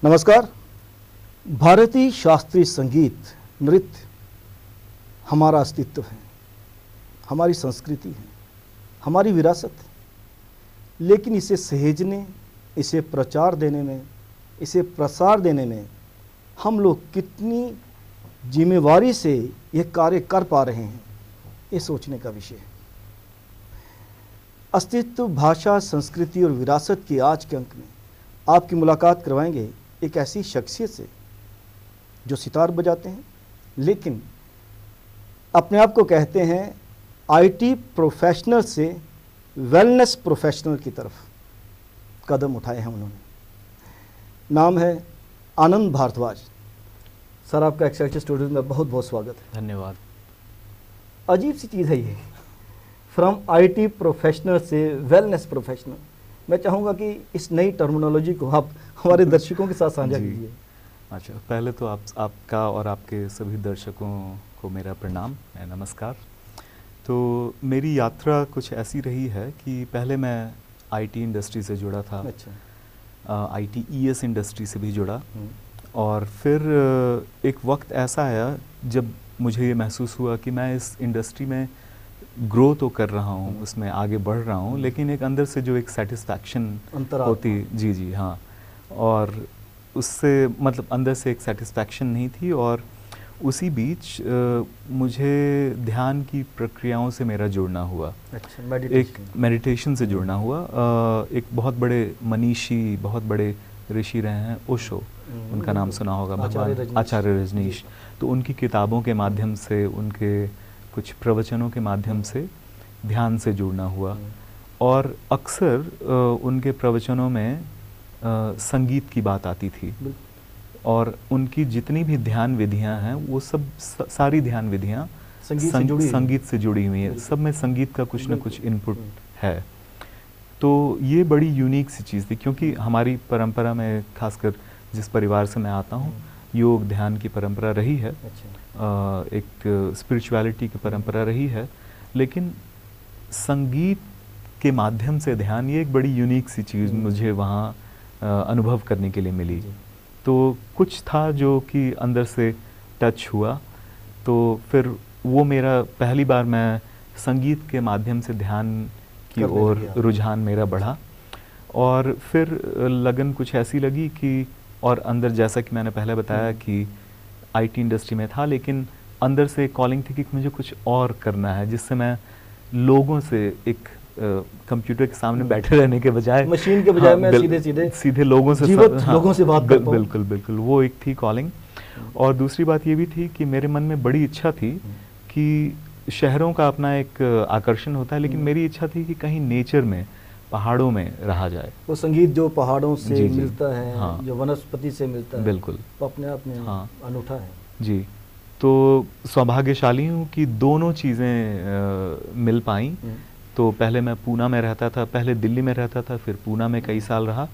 नमस्कार। भारतीय शास्त्रीय संगीत नृत्य हमारा अस्तित्व है, हमारी संस्कृति है, हमारी विरासत है। लेकिन इसे सहेजने, इसे प्रचार देने में, इसे प्रसार देने में हम लोग कितनी जिम्मेवारी से यह कार्य कर पा रहे हैं, ये सोचने का विषय है। अस्तित्व, भाषा, संस्कृति और विरासत के आज के अंक में आपकी मुलाकात करवाएंगे एक ऐसी शख्सियत से जो सितार बजाते हैं, लेकिन अपने आप को कहते हैं आईटी प्रोफेशनल से वेलनेस प्रोफेशनल की तरफ कदम उठाए हैं उन्होंने। नाम है आनंद भारद्वाज। सर, आपका एक्साइटेड स्टूडियो में बहुत बहुत स्वागत है। धन्यवाद। अजीब सी चीज़ है ये, फ्रॉम आईटी प्रोफेशनल से वेलनेस प्रोफेशनल। मैं चाहूँगा कि इस नई टर्मिनोलॉजी को आप हमारे दर्शकों के साथ साझा कीजिए। अच्छा, पहले तो आपका और आपके सभी दर्शकों को मेरा प्रणाम, नमस्कार। तो मेरी यात्रा कुछ ऐसी रही है कि पहले मैं आईटी इंडस्ट्री से जुड़ा था। अच्छा। आईटीईएस इंडस्ट्री से भी जुड़ा, और फिर एक वक्त ऐसा आया जब मुझे ये महसूस हुआ कि मैं इस इंडस्ट्री में ग्रो तो कर रहा हूँ, उसमें आगे बढ़ रहा हूँ, लेकिन एक अंदर से जो एक सेटिस्फैक्शन होती, जी हाँ, और उससे मतलब अंदर से एक सेटिस्फैक्शन नहीं थी। और उसी बीच मुझे ध्यान की प्रक्रियाओं से मेरा जुड़ना हुआ। अच्छा, एक मेडिटेशन से जुड़ना हुआ। एक बहुत बड़े मनीषी, बहुत बड़े ऋषि रहे हैं, ओशो, उनका नाम सुना होगा, भगवान आचार्य रजनीश। तो उनकी किताबों के माध्यम से, उनके कुछ प्रवचनों के माध्यम से ध्यान से जुड़ना हुआ। और अक्सर उनके प्रवचनों में संगीत की बात आती थी, और उनकी जितनी भी ध्यान विधियां हैं वो सब सारी ध्यान विधियां संगीत से जुड़ी हुई हैं। सब में संगीत का कुछ न कुछ इनपुट है। तो ये बड़ी यूनिक सी चीज़ थी, क्योंकि हमारी परंपरा में, खासकर जिस परिवार से मैं आता हूँ, योग ध्यान की परंपरा रही है। एक स्पिरिचुअलिटी की परंपरा रही है, लेकिन संगीत के माध्यम से ध्यान, ये एक बड़ी यूनिक सी चीज़ मुझे वहाँ अनुभव करने के लिए मिली। तो कुछ था जो कि अंदर से टच हुआ। तो फिर वो मेरा पहली बार मैं संगीत के माध्यम से ध्यान की ओर रुझान मेरा बढ़ा। और फिर लगन कुछ ऐसी लगी कि, और अंदर जैसा कि मैंने पहले बताया कि आईटी इंडस्ट्री में था, लेकिन अंदर से एक कॉलिंग थी कि मुझे कुछ और करना है, जिससे मैं लोगों से, एक कंप्यूटर के सामने बैठे रहने के बजाय, मशीन के बजाय, मैं सीधे लोगों से, लोगों से बात कर पाऊं। बिल्कुल वो एक थी कॉलिंग। और दूसरी बात ये भी थी कि मेरे मन में बड़ी इच्छा थी कि शहरों का अपना एक आकर्षण होता है, लेकिन मेरी इच्छा थी कि कहीं नेचर में, पहाड़ों में रहा जाए। वो संगीत जो पहाड़ों से मिलता है, हाँ, जो वनस्पति से मिलता है, बिल्कुल, वो अपने आप में अनूठा है। जी। तो सौभाग्यशाली हूँ कि दोनों चीज़ें मिल पाई। तो पहले मैं पूना में रहता था, पहले दिल्ली में रहता था, फिर पूना में कई साल रहा,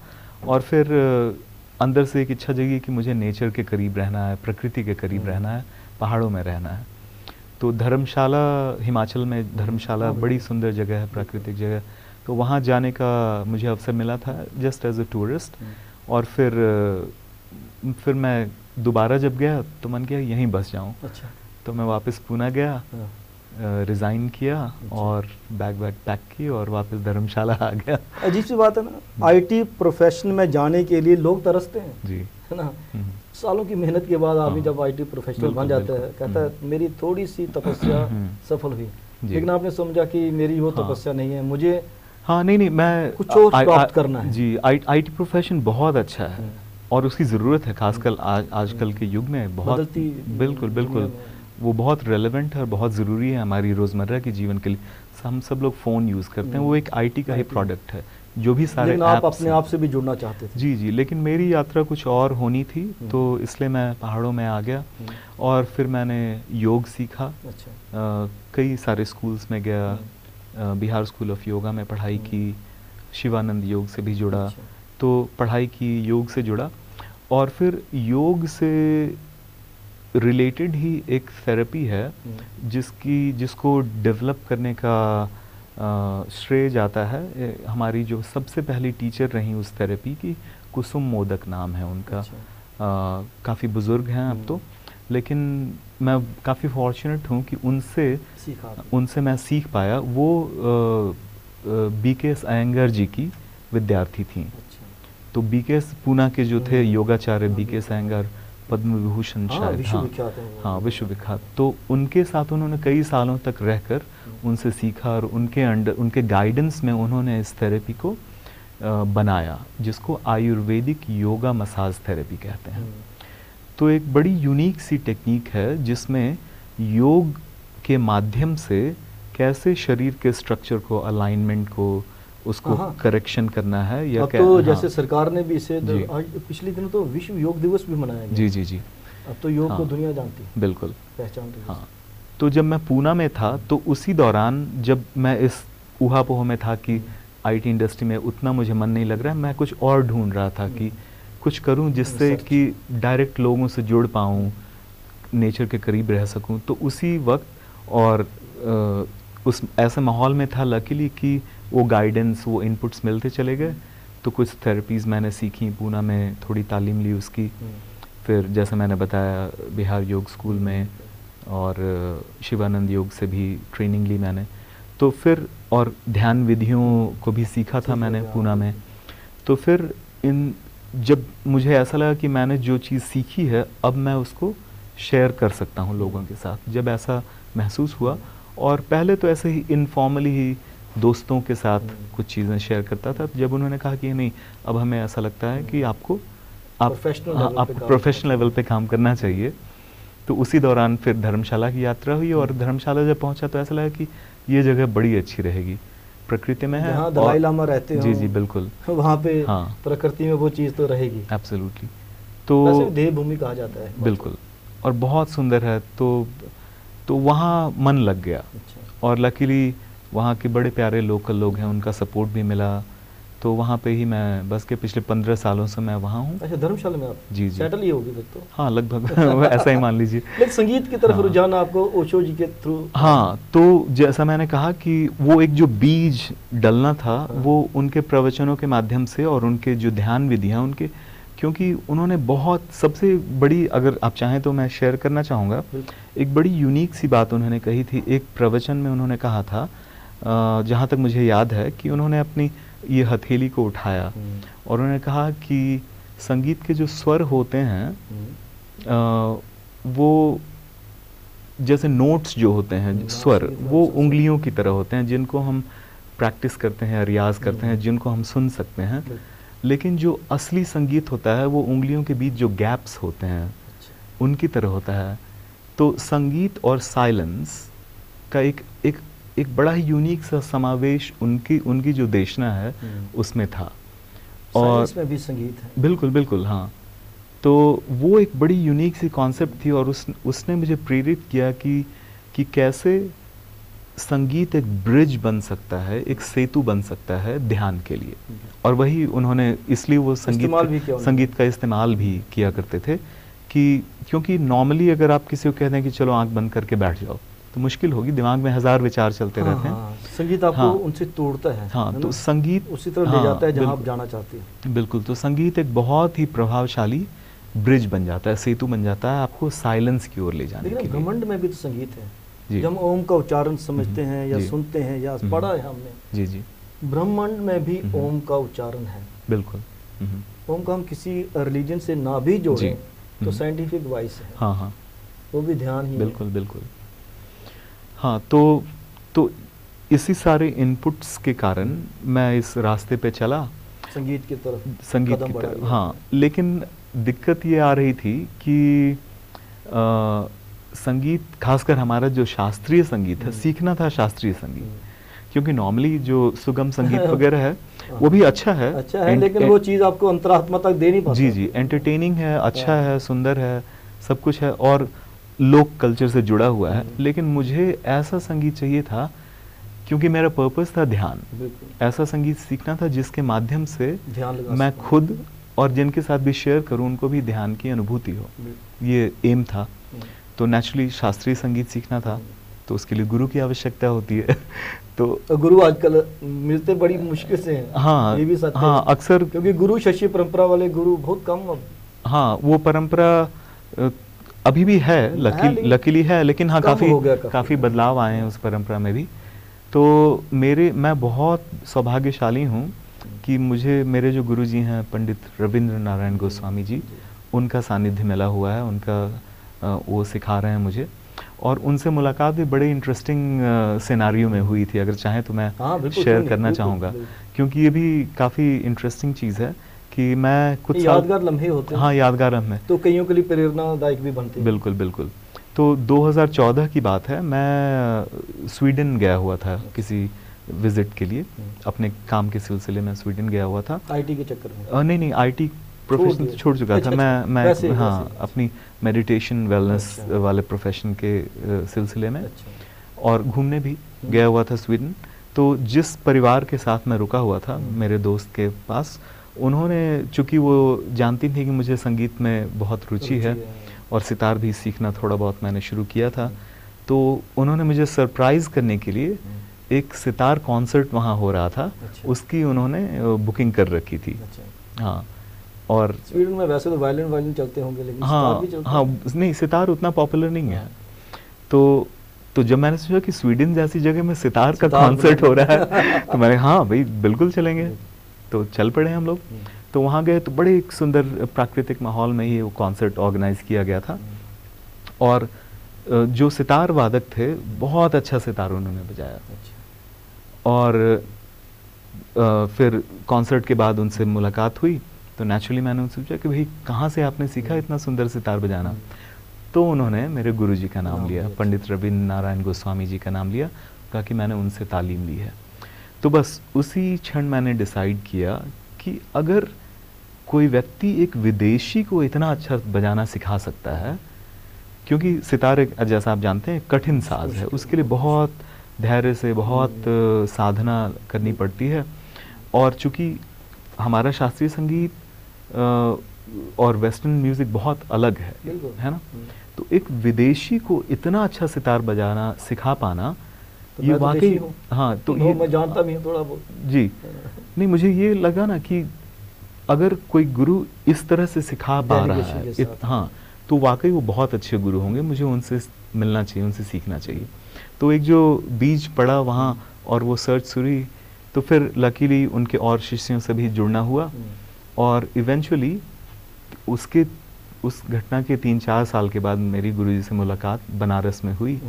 और फिर अंदर से एक इच्छा जगी कि मुझे नेचर के करीब रहना है, प्रकृति के करीब रहना है, पहाड़ों में रहना है। तो धर्मशाला, हिमाचल में धर्मशाला बड़ी सुंदर जगह है, प्राकृतिक जगह। तो वहाँ जाने का मुझे अवसर मिला था, जस्ट एज अ टूरिस्ट। और फिर मैं दोबारा जब गया तो मन किया यहीं बस जाऊँ। अच्छा। तो मैं वापस पूना गया, रिज़ाइन किया, और बैग पैक की और वापस धर्मशाला आ गया। अजीब सी बात है ना, आईटी प्रोफेशन में जाने के लिए लोग तरसते हैं, जी, है ना। सालों की मेहनत के बाद आदमी जब आईटी प्रोफेशनल बन जाता है, कहता है मेरी थोड़ी सी तपस्या सफल हुई, लेकिन आपने समझा कि मेरी वो तपस्या नहीं है, मुझे नहीं, मैं कुछ और प्राप्त करना है। जी, आईटी प्रोफेशन बहुत अच्छा है, और उसकी ज़रूरत है, खासकर आजकल के युग में बहुत, बिल्कुल वो बहुत रेलेवेंट है और बहुत ज़रूरी है हमारी रोज़मर्रा के जीवन के लिए। हम सब लोग फ़ोन यूज़ करते हैं, वो एक आईटी का ही प्रोडक्ट है, जो भी सारे लेकिन आप अपने आप से भी जुड़ना चाहते थे। जी, लेकिन मेरी यात्रा कुछ और होनी थी, तो इसलिए मैं पहाड़ों में आ गया। और फिर मैंने योग सीखा। अच्छा। कई सारे स्कूल्स में गया, बिहार स्कूल ऑफ योगा में पढ़ाई की, शिवानंद योग से भी जुड़ा। अच्छा। तो पढ़ाई की, योग से जुड़ा, और फिर योग से रिलेटेड ही एक थेरेपी है जिसको डेवलप करने का श्रेय जाता है हमारी जो सबसे पहली टीचर रही उस थेरेपी की, कुसुम मोदक नाम है उनका। अच्छा। काफ़ी बुज़ुर्ग हैं अब तो, लेकिन मैं काफ़ी फॉर्चुनेट हूँ कि उनसे मैं सीख पाया। वो BKS अयंगर जी की विद्यार्थी थी। अच्छा। तो BKS पूना के जो थे योगाचार्य BKS अयंगर, पद्म विभूषण शायद, विश्वविख्यात हैं वो। हाँ विश्वविख्यात। तो उनके साथ उन्होंने कई सालों तक रहकर उनसे सीखा और उनके गाइडेंस में उन्होंने इस थेरेपी को बनाया, जिसको आयुर्वेदिक योगा मसाज थेरेपी कहते हैं। तो एक बड़ी यूनिक सी टेक्निक है जिसमें योग के माध्यम से कैसे शरीर के स्ट्रक्चर को, अलाइनमेंट को, उसको करेक्शन करना है। या अब तो जैसे सरकार ने भी इसे पिछले दिनों तो विश्व योग दिवस भी मनाया गया। जी जी जी। अब तो योग को दुनिया जानती है, बिल्कुल पहचान रही है। हाँ। तो जब मैं पूना में था तो उसी दौरान जब मैं इस ऊहापोह में था कि IT इंडस्ट्री में उतना मुझे मन नहीं लग रहा है, मैं कुछ और ढूंढ रहा था कि कुछ करूं जिससे कि डायरेक्ट लोगों से जुड़ पाऊं, नेचर के करीब रह सकूं। तो उसी वक्त और उस ऐसे माहौल में था लकीली कि वो गाइडेंस, वो इनपुट्स मिलते चले गए। तो कुछ थेरेपीज़ मैंने सीखी, पूना में थोड़ी तालीम ली उसकी। फिर जैसे मैंने बताया बिहार योग स्कूल में, और शिवानंद योग से भी ट्रेनिंग ली मैंने। तो फिर और ध्यान विधियों को भी सीखा था मैंने पूना में। तो फिर जब मुझे ऐसा लगा कि मैंने जो चीज़ सीखी है अब मैं उसको शेयर कर सकता हूँ लोगों के साथ, जब ऐसा महसूस हुआ। और पहले तो ऐसे ही इनफॉर्मली ही दोस्तों के साथ कुछ चीज़ें शेयर करता था। जब उन्होंने कहा कि नहीं, अब हमें ऐसा लगता है कि आप प्रोफेशनल लेवल पे काम करना चाहिए, तो उसी दौरान फिर धर्मशाला की यात्रा हुई। और धर्मशाला जब पहुंचा तो ऐसा लगा कि ये जगह बड़ी अच्छी रहेगी, प्रकृति में है, जहाँ दलाई लामा रहते हो। जी जी बिल्कुल, वहाँ पे प्रकृति में वो चीज़ तो रहेगी। एब्सोल्युटली। तो देवभूमि कहा जाता है। बिल्कुल, और बहुत सुंदर है। तो वहाँ मन लग गया। अच्छा। और लकीली वहाँ के बड़े प्यारे लोकल लोग हैं, उनका सपोर्ट भी मिला। तो वहाँ पे ही मैं बस के पिछले 15 सालों से मैं वहाँ हूँ। अच्छा, धर्मशाला में आप जी जी सेटल ही होगी फिर तो। हाँ लगभग ऐसा ही मान लीजिए। लेकिन संगीत की तरफ रुझान आपको ओशो जी के थ्रू? हाँ, तो जैसा मैंने कहा कि वो एक जो बीज डलना था वो उनके प्रवचनों के माध्यम से, और उनके जो ध्यान विधियाँ उनके, क्योंकि उन्होंने बहुत, सबसे बड़ी, अगर आप चाहें तो मैं शेयर करना चाहूँगा, एक बड़ी यूनिक सी बात उन्होंने कही थी। एक प्रवचन में उन्होंने कहा था, जहाँ तक मुझे याद है, कि उन्होंने अपनी ये हथेली को उठाया और उन्होंने कहा कि संगीत के जो स्वर होते हैं वो जैसे नोट्स जो होते हैं, स्वर, वो उंगलियों की तरह होते हैं, जिनको हम प्रैक्टिस करते हैं, रियाज करते हैं, जिनको हम सुन सकते हैं। लेकिन जो असली संगीत होता है वो उंगलियों के बीच जो गैप्स होते हैं उनकी तरह होता है। तो संगीत और साइलेंस का एक बड़ा ही यूनिक सा समावेश उनकी जो देशना है उसमें था। और इसमें भी संगीत है। बिल्कुल बिल्कुल, हाँ। तो वो एक बड़ी यूनिक सी कॉन्सेप्ट थी, और उसने मुझे प्रेरित किया कि कैसे संगीत एक ब्रिज बन सकता है, एक सेतु बन सकता है ध्यान के लिए। और वही उन्होंने, इसलिए वो संगीत का इस्तेमाल भी किया करते थे कि क्योंकि नॉर्मली अगर आप किसी को कहते हैं कि चलो आंख बंद करके बैठ जाओ तो मुश्किल होगी, दिमाग में 1000 विचार चलते रहते हैं। संगीत आपको उनसे तोड़ता है। हाँ, तो संगीत उसी तरह ले जाता है जहाँ आप जाना चाहते हैं। बिल्कुल, तो संगीत एक बहुत ही प्रभावशाली ब्रिज बन जाता है, सेतु बन जाता है आपको साइलेंस की ओर ले जाने के लिए। ब्रह्मांड में भी तो संगीत है। जब हम ओम का उच्चारण समझते हैं या सुनते हैं या पढ़ा है हमने, जी जी, ब्रह्मांड में भी ओम का उच्चारण है। बिल्कुल, ओम का हम किसी रिलीजन से ना भी जोड़ें तो साइंटिफिक वाइस है। हाँ हाँ, वो भी ध्यान ही। बिल्कुल बिल्कुल, हाँ। तो इसी सारे इनपुट्स के कारण मैं इस रास्ते पे चला, संगीत की तरफ। हाँ, लेकिन दिक्कत ये आ रही थी कि संगीत, खासकर हमारा जो शास्त्रीय संगीत है, सीखना था शास्त्रीय संगीत, क्योंकि नॉर्मली जो सुगम संगीत वगैरह है वो भी अच्छा है, लेकिन वो चीज़ आपको अंतरात्मा तक दे नहीं पाता। जी जी, एंटरटेनिंग है, अच्छा है, सुंदर है, सब कुछ है और लोक कल्चर से जुड़ा हुआ है। लेकिन मुझे ऐसा संगीत चाहिए था, क्योंकि मेरा पर्पस था ध्यान। ऐसा संगीत सीखना था जिसके माध्यम से मैं खुद और जिनके साथ भी शेयर करूं उनको भी ध्यान की अनुभूति हो, ये एम था। तो नेचुरली शास्त्रीय संगीत सीखना था। तो उसके लिए गुरु की आवश्यकता होती है। तो गुरु आजकल मिलते बड़ी मुश्किल से हैं। हाँ, ये भी सत्य हाँ, है। अक्सर क्योंकि गुरु शिष्य परंपरा वाले गुरु बहुत कम अब। हाँ, वो परंपरा अभी भी है, लकीली है, लेकिन हाँ काफ़ी बदलाव आए हैं उस परंपरा में भी। तो मैं बहुत सौभाग्यशाली हूँ कि मुझे मेरे जो गुरुजी हैं पंडित रविंद्र नारायण गोस्वामी जी, उनका सानिध्य मिला हुआ है, उनका वो सिखा रहे हैं मुझे, और उनसे मुलाकात भी बड़े इंटरेस्टिंग सिनारियो में हुई थी। अगर चाहें तो मैं शेयर करना चाहूँगा, क्योंकि ये भी काफ़ी इंटरेस्टिंग चीज़ है कि मैं कुछ यादगार लम्हे होते हैं। हाँ, यादगार लम्हे तो कईयों के लिए प्रेरणादायक भी बनते हैं। बिल्कुल बिल्कुल। तो 2014 की बात है, मैं स्वीडन गया हुआ था किसी विजिट के लिए, अपने काम के सिलसिले में स्वीडन गया हुआ था। आईटी के चक्कर में? नहीं, आईटी प्रोफेशन छोड़ चुका था। मैं हाँ, अपनी मेडिटेशन वेलनेस वाले प्रोफेशन के सिलसिले में, और घूमने भी गया हुआ था स्वीडन। तो जिस परिवार के साथ मैं रुका हुआ था, मेरे दोस्त के पास, उन्होंने, चूँकि वो जानती थी कि मुझे संगीत में बहुत रुचि है और सितार भी सीखना थोड़ा बहुत मैंने शुरू किया था, तो उन्होंने मुझे सरप्राइज़ करने के लिए एक सितार कॉन्सर्ट वहाँ हो रहा था, उसकी उन्होंने बुकिंग कर रखी थी। हाँ, और स्वीडन में वैसे तो वायलिन चलते होंगे, लेकिन हाँ, सितार भी चलते हैं? नहीं, सितार उतना पॉपुलर नहीं है। तो जब मैंने सोचा कि स्वीडन जैसी जगह में सितार का कॉन्सर्ट हो रहा है, तो मैंने हाँ भाई बिल्कुल चलेंगे। तो चल पड़े हम लोग। तो वहाँ गए तो बड़े एक सुंदर प्राकृतिक माहौल में ही वो कॉन्सर्ट ऑर्गेनाइज किया गया था, और जो सितार वादक थे, बहुत अच्छा सितार उन्होंने बजाया। और फिर कॉन्सर्ट के बाद उनसे मुलाकात हुई, तो नेचुरली मैंने उनसे पूछा कि भाई कहाँ से आपने सीखा इतना सुंदर सितार बजाना? तो उन्होंने मेरे गुरुजी का नाम लिया, पंडित रविंद्र नारायण गोस्वामी जी का नाम लिया, कहा कि मैंने उनसे तालीम ली है। तो बस उसी क्षण मैंने डिसाइड किया कि अगर कोई व्यक्ति एक विदेशी को इतना अच्छा बजाना सिखा सकता है, क्योंकि सितार एक, जैसा आप जानते हैं, कठिन साज है, उसके लिए बहुत धैर्य से, बहुत साधना करनी पड़ती है। और चूँकि हमारा शास्त्रीय संगीत और वेस्टर्न म्यूज़िक बहुत अलग है ना, तो एक विदेशी को इतना अच्छा सितार बजाना सिखा पाना, तो ये वाकई, हाँ, तो ये मैं जानता भी हूँ थोड़ा बहुत जी। नहीं, मुझे ये लगा ना कि अगर कोई गुरु इस तरह से सिखा पा रहा है, हाँ, तो वाकई वो बहुत अच्छे गुरु होंगे, मुझे उनसे मिलना चाहिए, उनसे सीखना चाहिए। तो एक जो बीज पड़ा वहाँ और वो सर्च शुरू, तो फिर लकीली उनके और शिष्यों से भी जुड़ना हुआ, और इवेंचुअली उस घटना के 3-4 साल के बाद मेरी गुरुजी से मुलाकात बनारस में हुई।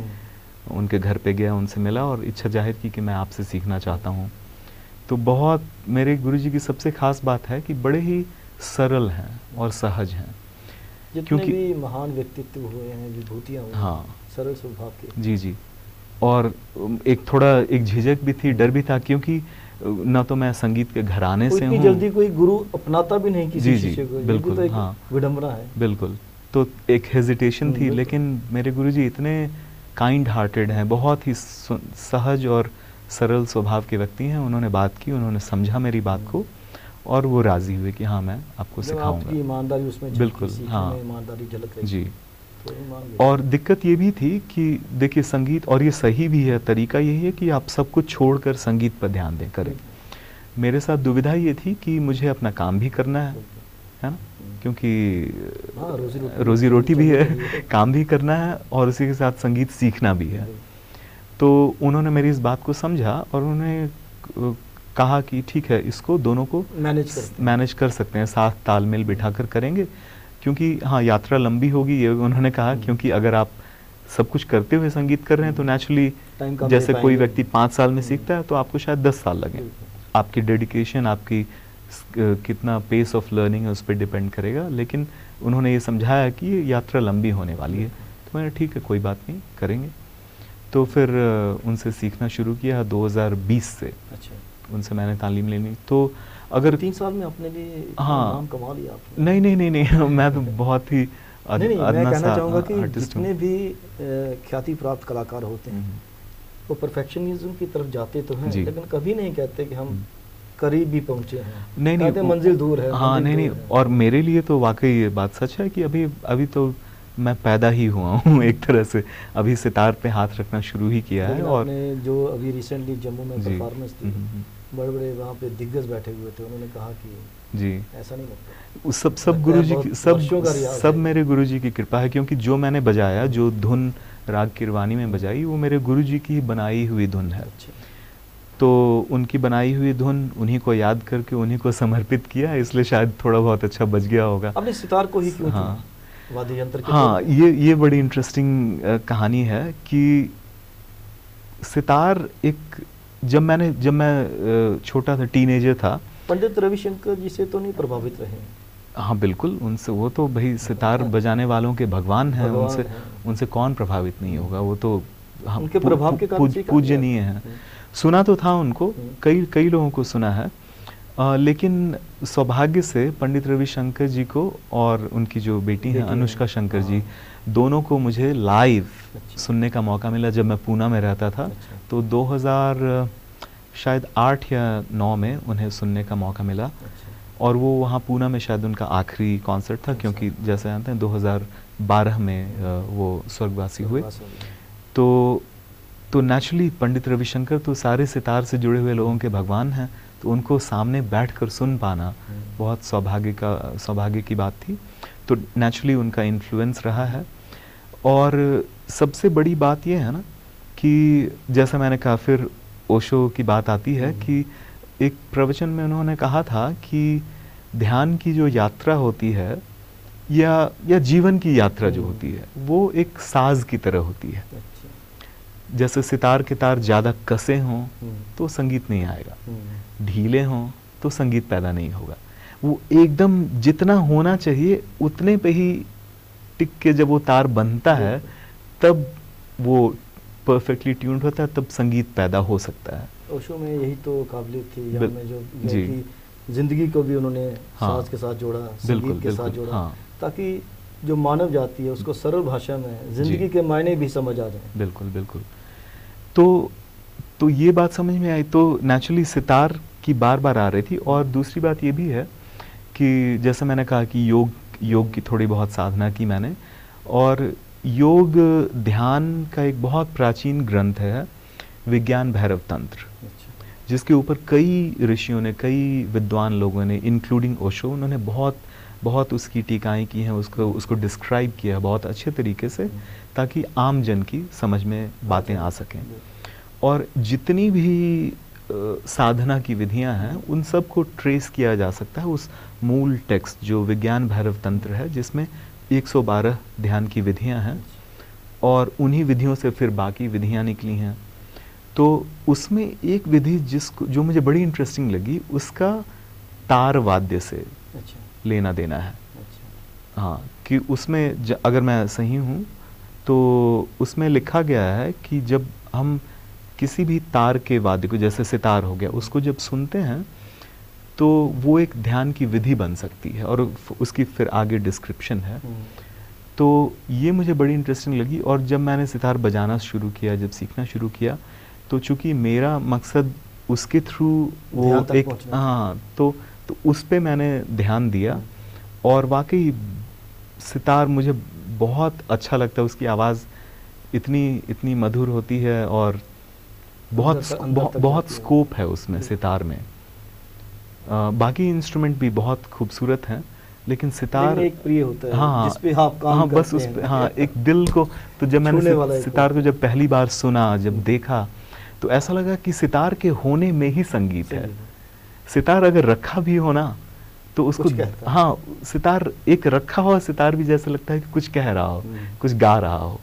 उनके घर पे गया, उनसे मिला और इच्छा जाहिर की कि मैं आपसे सीखना चाहता हूँ। तो बहुत मेरे गुरुजी की सबसे खास बात है कि बड़े ही सरल हैं और सहज हैं। क्योंकि भी महान व्यक्तित्व हुए हैं, विभूतियाँ हुई, हाँ, सरल स्वभाव के। जी। और एक झिझक भी थी, डर भी था, क्योंकि न तो मैं संगीत के घराने से हूँ। इतनी जल्दी कोई गुरु अपनाता भी नहीं किसी शिष्य को। बिल्कुल, तो एक हाँ, विडंबना है। बिल्कुल। तो एक हेजिटेशन थी, लेकिन मेरे गुरुजी इतने काइंड हार्टेड हैं, बहुत ही सहज और सरल स्वभाव के व्यक्ति हैं। उन्होंने बात की, उन्होंने समझा मेरी बात को, और वो राजी हुए कि हाँ, मैं आपको सिखाऊंगा। आपकी ईमानदारी उसमें बिल्कुल, हाँ, ईमानदारी झलक रही जी। और दिक्कत ये भी थी कि देखिए संगीत, और ये सही भी है, तरीका यही है कि आप सब कुछ छोड़कर संगीत पर ध्यान दें, करें। मेरे साथ दुविधा ये थी कि मुझे अपना काम भी करना है ना, क्योंकि रोजी रोटी भी है, काम भी करना है, और उसी के साथ संगीत सीखना भी है। तो उन्होंने मेरी इस बात को समझा और उन्होंने कहा कि ठीक है, इसको दोनों को मैनेज कर सकते हैं, साथ तालमेल बिठाकर करेंगे, क्योंकि हाँ, यात्रा लंबी होगी, ये उन्होंने कहा, क्योंकि अगर आप सब कुछ करते हुए संगीत कर रहे हैं तो नेचुरली जैसे कोई व्यक्ति 5 साल में सीखता है तो आपको शायद 10 साल लगे। आपकी डेडिकेशन, आपकी कितना पेस ऑफ लर्निंग है, उस पर डिपेंड करेगा। लेकिन उन्होंने ये समझाया कि ये यात्रा लंबी होने वाली है, तो मैंने ठीक है, कोई बात नहीं, करेंगे। तो फिर उनसे सीखना शुरू किया 2020 से। अच्छा। उनसे मैंने तालीम लेनी। तो अगर 3 साल में अपने लिए हाँ, नाम कमा लिया आपने। नहीं मैं तो बहुत ही नहीं, मैं कहना चाहूँगा कि जितने भी ख्याति प्राप्त कलाकार होते हैं, वो परफेक्शनिज्म की तरफ जाते तो हैं, लेकिन कभी नहीं कहते कि हम करीब भी पहुँचे हैं। नहीं, मंजिल दूर है। हाँ, नहीं, और मेरे लिए तो वाकई ये बात सच है कि अभी तो मैं पैदा ही हुआ हूँ एक तरह से, अभी सितार पे हाथ रखना शुरू ही किया है। और आपने जो अभी रिसेंटली जम्मू में जी, परफॉर्मेंस दी, बड़े बड़े वहाँ पे दिग्गज बैठे हुए थे, उन्होंने कहा कि जी ऐसा नहीं लगता। उस सब गुरुजी की, सब मेरे गुरुजी की कृपा है, क्योंकि जो मैंने बजाया, जो धुन राग किरवानी में बजाई, वो मेरे गुरुजी की बनाई हुई धुन है। तो उनकी बनाई हुई धुन उन्हीं को याद करके उन्हीं को समर्पित किया, इसलिए शायद थोड़ा बहुत अच्छा बज गया होगा। आपने सितार को ही क्यों हाँ, वाद्य यंत्र के हाँ, ये बड़ी इंटरेस्टिंग कहानी है कि सितार एक, जब मैं छोटा था, टीनेजर था। पंडित रविशंकर जी से तो नहीं प्रभावित रहे? हाँ बिल्कुल, उनसे, वो तो भाई सितार बजाने वालों के भगवान हैं, उनसे कौन प्रभावित नहीं होगा, वो तो हम उनके प्रभाव के कारण पूजनीय हैं। सुना तो था उनको, कई लोगों को सुना है, लेकिन सौभाग्य से पंडित रविशंकर जी को और उनकी जो बेटी हैं अनुष्का शंकर जी, दोनों को मुझे लाइव सुनने का मौका मिला जब मैं पूना में रहता था। तो 2008 या 9 में उन्हें सुनने का मौका मिला, और वो वहाँ पूना में शायद उनका आखिरी कॉन्सर्ट था, क्योंकि जैसे जानते हैं 2012 में वो स्वर्गवासी हुए। तो नेचुरली पंडित रविशंकर तो सारे सितार से जुड़े हुए लोगों के भगवान हैं, तो उनको सामने बैठकर सुन पाना बहुत सौभाग्य की बात थी। तो नेचुरली उनका इन्फ्लुएंस रहा है। और सबसे बड़ी बात ये है ना कि जैसा मैंने कहा, फिर ओशो की बात आती है कि एक प्रवचन में उन्होंने कहा था कि ध्यान की जो यात्रा होती है, या जीवन की यात्रा जो होती है, वो एक साज की तरह होती है। जैसे सितार के तार ज़्यादा कसे हों तो संगीत नहीं आएगा, ढीले हों तो संगीत पैदा नहीं होगा। वो एकदम जितना होना चाहिए उतने पे ही टिक के जब वो तार बनता है, तब वो परफेक्टली ट्यून्ड होता है, तब संगीत पैदा हो सकता है। ओशो में यही तो काबिलियत थी, यहाँ में जो कि जिंदगी को भी उन्होंने साज के साथ जोड़ा, संगीत के साथ जोड़ा, ताकि जो मानव जाति है उसको सरल भाषा में जिंदगी के मायने भी समझ आ जाए। बिल्कुल बिल्कुल। तो ये बात समझ में आई, तो नेचुरली सितार की बार बार आ रही थी। और दूसरी बात ये भी है कि जैसे मैंने कहा कि योग की थोड़ी बहुत साधना की मैंने, और योग ध्यान का एक बहुत प्राचीन ग्रंथ है, विज्ञान भैरव तंत्र, जिसके ऊपर कई ऋषियों ने, कई विद्वान लोगों ने, इंक्लूडिंग ओशो, उन्होंने बहुत उसकी टीकाएं की हैं, उसको डिस्क्राइब किया है बहुत अच्छे तरीके से, ताकि आम जन की समझ में बातें आ सकें। और जितनी भी साधना की विधियां हैं, उन सब को ट्रेस किया जा सकता है उस मूल टेक्स्ट जो विज्ञान भैरव तंत्र है, जिसमें 112 ध्यान की विधियां हैं, और उन्हीं विधियों से फिर बाकी विधियां निकली हैं। तो उसमें एक विधि जो मुझे बड़ी इंटरेस्टिंग लगी, उसका तार वाद्य से लेना देना है। हाँ, कि उसमें अगर मैं सही हूँ तो उसमें लिखा गया है कि जब हम किसी भी तार के वाद्य को, जैसे सितार हो गया, उसको जब सुनते हैं तो वो एक ध्यान की विधि बन सकती है, और उसकी फिर आगे डिस्क्रिप्शन है। तो ये मुझे बड़ी इंटरेस्टिंग लगी। और जब मैंने सितार बजाना शुरू किया, जब सीखना शुरू किया, तो चूंकि मेरा मकसद उसके थ्रू वो एक, हाँ, तो उस पे मैंने ध्यान दिया। और वाकई सितार मुझे बहुत अच्छा लगता है, उसकी आवाज़ इतनी मधुर होती है, और बहुत स्कोप है उसमें, सितार में। बाकी इंस्ट्रूमेंट भी बहुत खूबसूरत हैं, लेकिन सितार एक प्रिय होता है, हाँ, जिस पे आप काम हाँ, बस उस पे, हाँ, एक दिल को। तो जब मैंने सितार को जब पहली बार सुना, जब देखा, तो ऐसा लगा कि सितार के होने में ही संगीत है। सितार अगर रखा भी हो ना, तो उसको, हाँ, सितार एक रखा हुआ सितार भी जैसा लगता है कि कुछ कह रहा हो, कुछ गा रहा हो।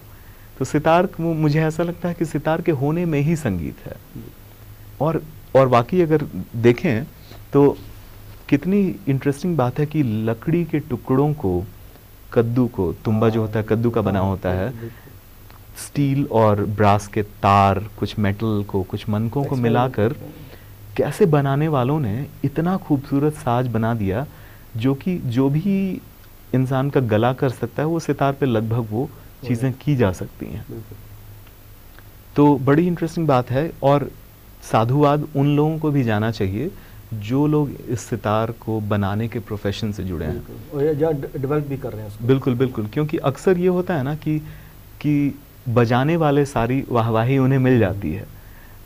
तो सितार, मुझे ऐसा लगता है कि सितार के होने में ही संगीत है। और वाकई अगर देखें तो कितनी इंटरेस्टिंग बात है कि लकड़ी के टुकड़ों को, कद्दू को, तुम्बा जो होता है कद्दू का बना होता है, स्टील और ब्रास के तार, कुछ मेटल को, कुछ मनकों को मिलाकर कैसे बनाने वालों ने इतना खूबसूरत साज बना दिया, जो भी इंसान का गला कर सकता है, वो सितार पे लगभग वो चीज़ें की जा सकती हैं। तो बड़ी इंटरेस्टिंग बात है। और साधुवाद उन लोगों को भी जाना चाहिए जो लोग इस सितार को बनाने के प्रोफेशन से जुड़े हैं, और ये डेवलप भी कर रहे हैं उसको। बिल्कुल बिल्कुल, क्योंकि अक्सर ये होता है ना कि बजाने वाले सारी वाहवाही उन्हें मिल जाती है,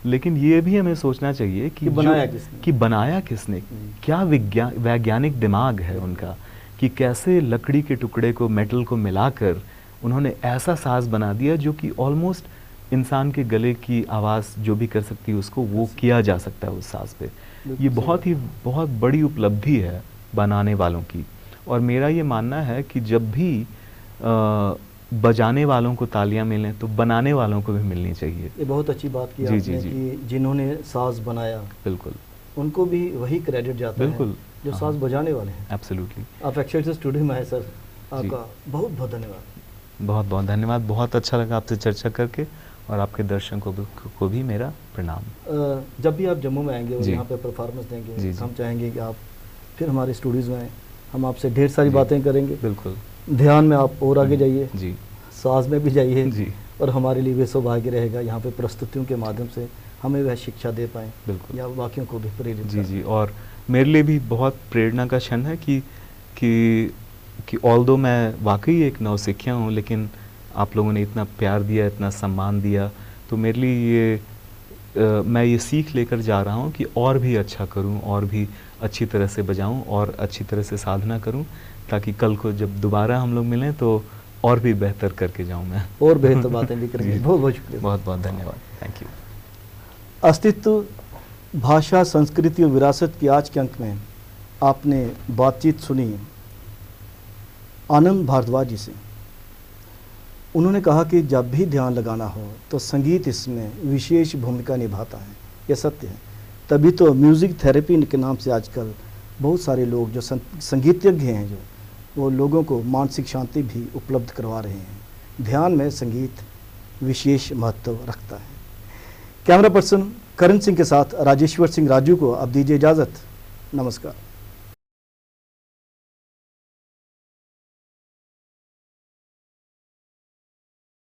लेकिन ये भी हमें सोचना चाहिए कि बनाया किसने, क्या वैज्ञानिक दिमाग है उनका, कि कैसे लकड़ी के टुकड़े को, मेटल को मिलाकर उन्होंने ऐसा साज बना दिया जो कि ऑलमोस्ट इंसान के गले की आवाज़ जो भी कर सकती है उसको वो किया जा सकता है उस साज पे। ये बहुत बड़ी उपलब्धि है बनाने वालों की। और मेरा ये मानना है कि जब भी बजाने वालों को तालियां मिलें तो बनाने वालों को भी मिलनी चाहिए। ये बहुत अच्छी बात की आपने कि जिन्होंने साज बनाया बिल्कुल उनको भी वही क्रेडिट जाता है जो साज बजाने वाले हैं। एब्सोल्युटली। आप एक्सेल स्टूडियो में है सर, आपका बहुत बहुत धन्यवाद। बहुत बहुत धन्यवाद, बहुत अच्छा लगा आपसे चर्चा करके, और आपके दर्शकों को भी मेरा प्रणाम। जब भी आप जम्मू में आएंगे और यहाँ पे परफॉर्मेंस देंगे, हम चाहेंगे कि आप फिर हमारे स्टूडियोज़ में आएँ, हम आपसे ढेर सारी बातें करेंगे। बिल्कुल। ध्यान में आप और आगे जाइए जी, साज में भी जाइए जी, और हमारे लिए भी सौभाग्य रहेगा यहाँ पे प्रस्तुतियों के माध्यम से हमें वह शिक्षा दे पाएँ, बिल्कुल, या बाकियों को भी प्रेरित। जी जी। और मेरे लिए भी बहुत प्रेरणा का क्षण है कि ऑल्दो मैं वाकई एक नौसिखिया हूँ, लेकिन आप लोगों ने इतना प्यार दिया, इतना सम्मान दिया, तो मेरे लिए मैं ये सीख लेकर जा रहा हूँ कि और भी अच्छा करूँ, और भी अच्छी तरह से बजाऊँ, और अच्छी तरह से साधना करूँ, ताकि कल को जब दोबारा हम लोग मिलें तो और भी बेहतर करके जाऊँ मैं, और बेहतर बातें भी करेंगे। बहुत बहुत शुक्रिया, बहुत बहुत धन्यवाद, थैंक यू। अस्तित्व, भाषा, संस्कृति और विरासत के आज के अंक में आपने बातचीत सुनी आनंद भारद्वाज जी से। उन्होंने कहा कि जब भी ध्यान लगाना हो तो संगीत इसमें विशेष भूमिका निभाता है, यह सत्य है। तभी तो म्यूज़िक थेरेपी के नाम से आजकल बहुत सारे लोग जो संगीतज्ञ हैं, जो वो लोगों को मानसिक शांति भी उपलब्ध करवा रहे हैं। ध्यान में संगीत विशेष महत्व रखता है। कैमरा पर्सन करण सिंह के साथ राजेश्वर सिंह राजू को अब दीजिए इजाज़त। नमस्कार।